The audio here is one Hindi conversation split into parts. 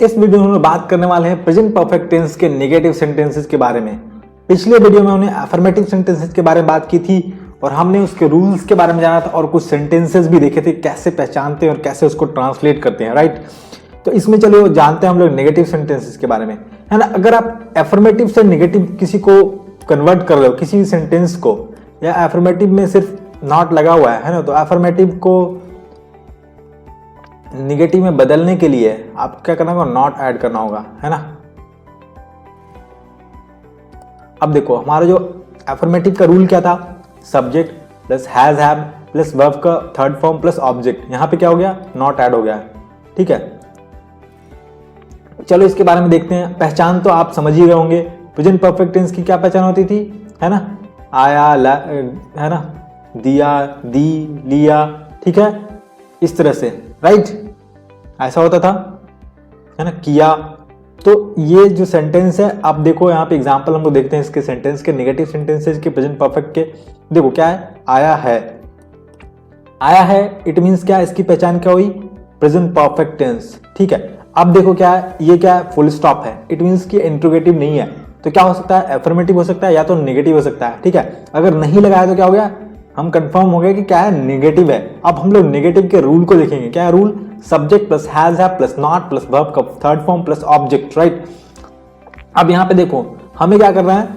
इस वीडियो में हम बात करने वाले हैं प्रेजेंट परफेक्ट टेंस के नेगेटिव सेंटेंसेस के बारे में। पिछले वीडियो में हमने अफर्मेटिव सेंटेंसेस के बारे में बात की थी और हमने उसके रूल्स के बारे में जाना था और कुछ सेंटेंसेस भी देखे थे कैसे पहचानते हैं और कैसे उसको ट्रांसलेट करते हैं, राइट। तो इसमें चलो जानते हैं हम लोग नेगेटिव सेंटेंसेस के बारे में, है ना। अगर आप अफर्मेटिव से नेगेटिव किसी को कन्वर्ट कर रहे हो, किसी भी सेंटेंस को, या अफर्मेटिव में सिर्फ नॉट लगा हुआ है ना, तो अफर्मेटिव को निगेटिव में बदलने के लिए आप क्या करना होगा, नॉट ऐड करना होगा, है ना। अब देखो हमारा जो अफर्मेटिव का रूल क्या था, subject plus has have plus verb का थर्ड फॉर्म प्लस ऑब्जेक्ट। यहां पे क्या हो गया, नॉट ऐड हो गया, ठीक है। चलो इसके बारे में देखते हैं। पहचान तो आप समझ ही गए होंगे, प्रेजेंट परफेक्ट टेंस की क्या पहचान होती थी, है ना, आया, है ना, दिया, दी, लिया, ठीक है, इस तरह से, राइट, ऐसा होता था, है ना, किया। तो ये जो सेंटेंस है, आप देखो यहाँ पे एग्जांपल हम लोग देखते हैं इसके सेंटेंस के, नेगेटिव सेंटेंसेस के प्रेजेंट परफेक्ट के। देखो क्या है, आया है। आया है इट मींस क्या है, इसकी पहचान क्या हुई, प्रेजेंट परफेक्ट टेंस, ठीक है। अब देखो क्या है, ये क्या है, फुल स्टॉप है, इट मींस कि इंट्रोगेटिव नहीं है। तो क्या हो सकता है, अफर्मेटिव हो सकता है या तो नेगेटिव हो सकता है, ठीक है। अगर नहीं लगाया तो क्या हो गया, हम कंफर्म हो गए कि क्या है, नेगेटिव है। अब हम लोग नेगेटिव के रूल को देखेंगे। क्या है rule, subject plus has have plus not plus verb का third form plus object, right. अब यहाँ पे देखो हमें क्या करना है,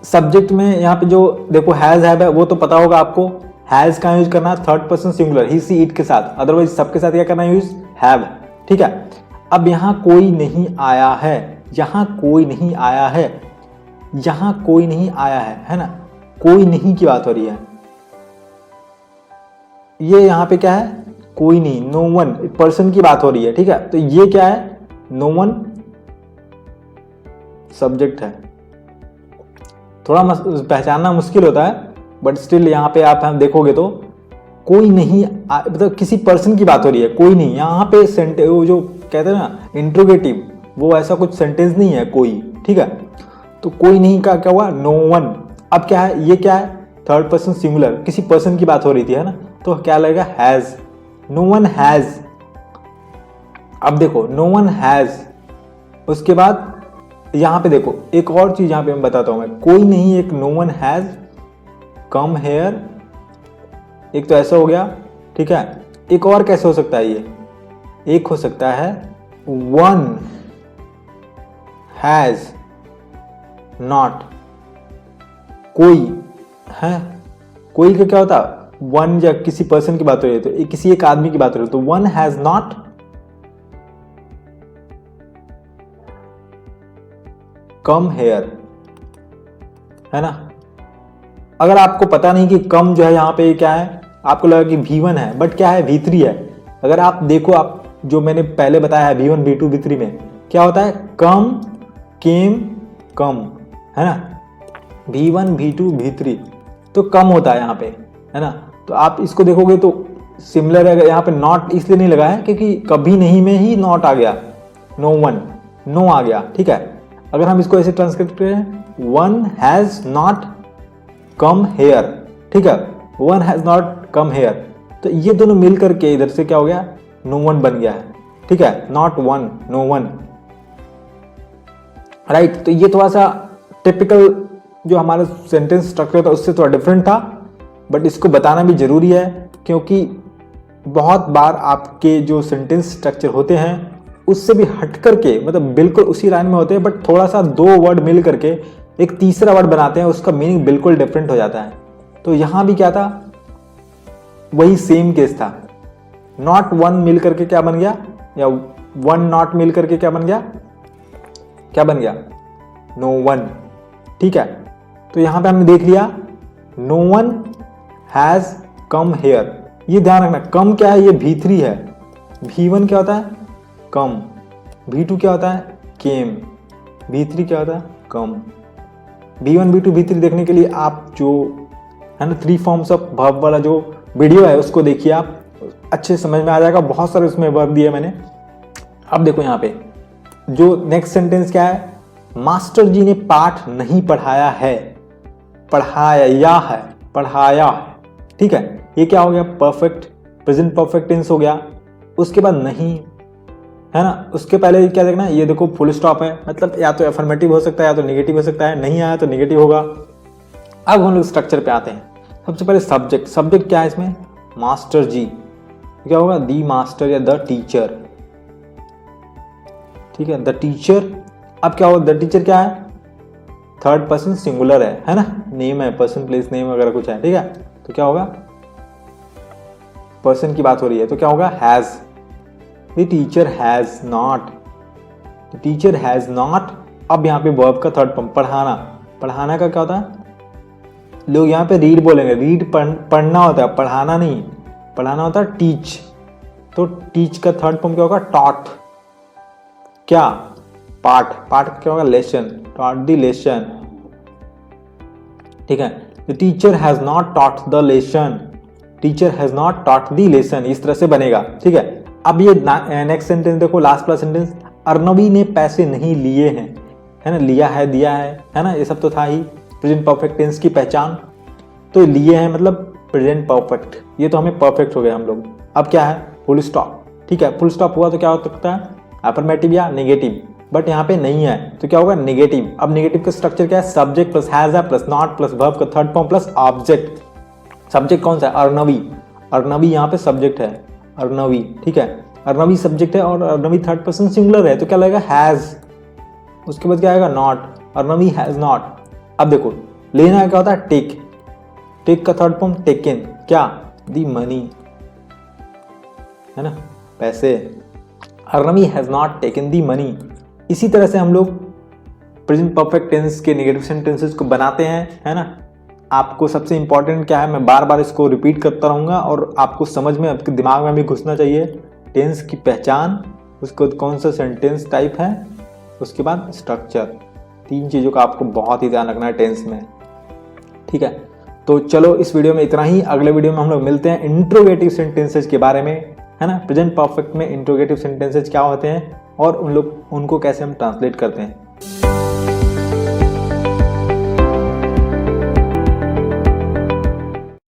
सब्जेक्ट में यहाँ पे जो देखो हैज हैव है वो तो पता होगा आपको, हैज का यूज करना है third person singular, he see it के साथ, अदरवाइज सबके साथ क्या करना है, यूज हैव, ठीक है। अब यहाँ कोई नहीं आया है, यहाँ कोई नहीं आया है, यहाँ कोई नहीं आया है ना, कोई नहीं की बात हो रही है। ये यहाँ पे क्या है, कोई नहीं, नो वन, पर्सन की बात हो रही है, ठीक है। तो ये क्या है, नो वन सब्जेक्ट है। थोड़ा पहचानना मुश्किल होता है, बट स्टिल यहाँ पे आप हम देखोगे तो कोई नहीं, मतलब किसी पर्सन की बात हो रही है, कोई नहीं। यहाँ पे वो जो कहते हैं ना इंट्रोगेटिव, वो ऐसा कुछ सेंटेंस नहीं है कोई, ठीक है। तो कोई नहीं का क्या हुआ, नो वन। अब क्या है, ये क्या है, थर्ड पर्सन सिंगुलर, किसी पर्सन की बात हो रही थी, है ना, तो क्या लगेगा, हैज, नो वन हैज। अब देखो नो वन हैज, उसके बाद यहां पे देखो एक और चीज यहां पे मैं बताता हूं, मैं कोई नहीं, एक no one has come here, एक तो ऐसा हो गया, ठीक है। एक और कैसे हो सकता है, ये एक हो सकता है वन हैज नॉट, कोई है, कोई का क्या होता है, वन, जब किसी पर्सन की बात हो रही है तो किसी एक आदमी की बात हो रही है, तो one has not come here, है ना। अगर आपको पता नहीं कि कम जो है यहाँ पे क्या है, आपको लगा कि V1 है, बट क्या है, V3 है। अगर आप देखो, आप जो मैंने पहले बताया है V1 V2 V3 में क्या होता है, कम, केम, कम, है ना, V1 V2 V3, तो कम होता है यहाँ पे, है ना। तो आप इसको देखोगे तो सिमिलर है। यहाँ पे नॉट इसलिए नहीं लगा है क्योंकि कभी नहीं में ही नॉट आ गया, नो वन, नो आ गया, ठीक है। अगर हम इसको ऐसे ट्रांसलेट करें, one has not come here, ठीक है, one has not come here, तो ये दोनों मिलकर के इधर से क्या हो गया, नो वन बन गया है, ठीक है, not one, no one, right. तो ये थोड़ा सा टिपिकल जो हमारा सेंटेंस स्ट्रक्चर था उससे थोड़ा डिफरेंट था, बट इसको बताना भी जरूरी है क्योंकि बहुत बार आपके जो सेंटेंस स्ट्रक्चर होते हैं उससे भी हट करके, मतलब बिल्कुल उसी लाइन में होते हैं, बट थोड़ा सा दो वर्ड मिल करके एक तीसरा वर्ड बनाते हैं, उसका मीनिंग बिल्कुल डिफरेंट हो जाता है। तो यहां भी क्या था, वही सेम केस था, नॉट वन मिल करके क्या बन गया, या वन नॉट मिल करके क्या बन गया, क्या बन गया, नो वन, ठीक है। तो यहां पे हमने देख लिया, no one has come here, ये ध्यान रखना, कम क्या है, ये V3 है, V1 क्या होता है, कम, V2 क्या होता है, केम, V3 क्या होता है, कम। V1 V2 V3 देखने के लिए आप जो है ना 3 फॉर्म्स ऑफ वर्ब वाला जो वीडियो है उसको देखिए, आप अच्छे समझ में आ जाएगा, बहुत सारे उसमें वर्ब दिए मैंने। अब देखो यहाँ पे जो नेक्स्ट सेंटेंस क्या है, मास्टर जी ने पाठ नहीं पढ़ाया है, पढ़ाया है, पढ़ाया है, ठीक है। ये क्या हो गया, परफेक्ट, प्रेजेंट परफेक्ट टेंस हो गया। उसके बाद नहीं, है ना। उसके पहले क्या देखना, ये देखो फुल स्टॉप है, मतलब या तो अफर्मेटिव हो सकता है या तो निगेटिव हो सकता है, नहीं आया तो निगेटिव होगा। अब हम लोग स्ट्रक्चर पे आते हैं। सबसे पहले सब्जेक्ट, सब्जेक्ट क्या है इसमें, मास्टर जी, क्या होगा, दी मास्टर या द टीचर, ठीक है, द टीचर। अब क्या होगा, द टीचर क्या है, थर्ड पर्सन सिंगुलर है ना, नेम है, पर्सन प्लेस नेम वगैरह कुछ है, ठीक है। तो क्या होगा, पर्सन की बात हो रही है तो क्या होगा, has, the teacher has not, the teacher has not. अब यहाँ पे वर्ब का थर्ड फॉर्म, पढ़ाना, पढ़ाना का क्या होता है, लोग यहाँ पे रीड बोलेंगे, रीड पढ़ना होता है, पढ़ाना नहीं, पढ़ाना होता है टीच। तो टीच का थर्ड फॉर्म क्या होगा, टॉट, क्या, पाठ, पाठ क्या होगा, लेसन, टॉट द लेसन, ठीक है। The teacher has not taught the lesson, teacher has not taught the lesson, इस तरह से बनेगा, ठीक है। अब ये नेक्स्ट सेंटेंस देखो, लास्ट वाला सेंटेंस, अर्नवी ने पैसे नहीं लिए हैं, है ना, लिया है, दिया है ना, ये सब तो था ही। प्रेजेंट परफेक्ट टेंस की पहचान, तो लिए हैं मतलब प्रेजेंट परफेक्ट, ये तो हमें परफेक्ट हो गए हम लोग। अब क्या है, फुल स्टॉप, ठीक है। फुल स्टॉप हुआ तो क्या हो सकता है, अफर्मेटिव या नेगेटिव, बट यहाँ पे नहीं है तो क्या होगा, नेगेटिव। अब नेगेटिव का स्ट्रक्चर क्या है, सब्जेक्ट प्लस हैज है प्लस नॉट प्लस वर्ब का third form plus object. Subject कौन सा है, अर्नवी, अर्नवी यहाँ पे सब्जेक्ट है, अर्नवी, ठीक है, अर्नवी सब्जेक्ट है और अर्नवी थर्ड पर्सन सिंगुलर है तो क्या लगेगा, हैज। उसके बाद क्या आएगा, नॉट, अर्नवी हैज नॉट। अब देखो लेना क्या होता है, टेक, टेक का थर्ड फॉर्म टेकन, क्या, दी मनी, है ना, पैसे, Arnavi has not taken the money. इसी तरह से हम लोग प्रेजेंट परफेक्ट टेंस के नेगेटिव सेंटेंसेस को बनाते हैं, है ना। आपको सबसे इंपॉर्टेंट क्या है, मैं बार बार इसको रिपीट करता रहूँगा और आपको समझ में, आपके दिमाग में भी घुसना चाहिए, टेंस की पहचान, उसके बाद कौन सा सेंटेंस टाइप है, उसके बाद स्ट्रक्चर, तीन चीज़ों का आपको बहुत ही ध्यान रखना है टेंस में, ठीक है। तो चलो इस वीडियो में इतना ही, अगले वीडियो में हम लोग मिलते हैं इंट्रोगेटिव सेंटेंसेज के बारे में, है ना। प्रेजेंट परफेक्ट में इंट्रोगेटिव सेंटेंसेज क्या होते हैं और उनको कैसे हम ट्रांसलेट करते हैं।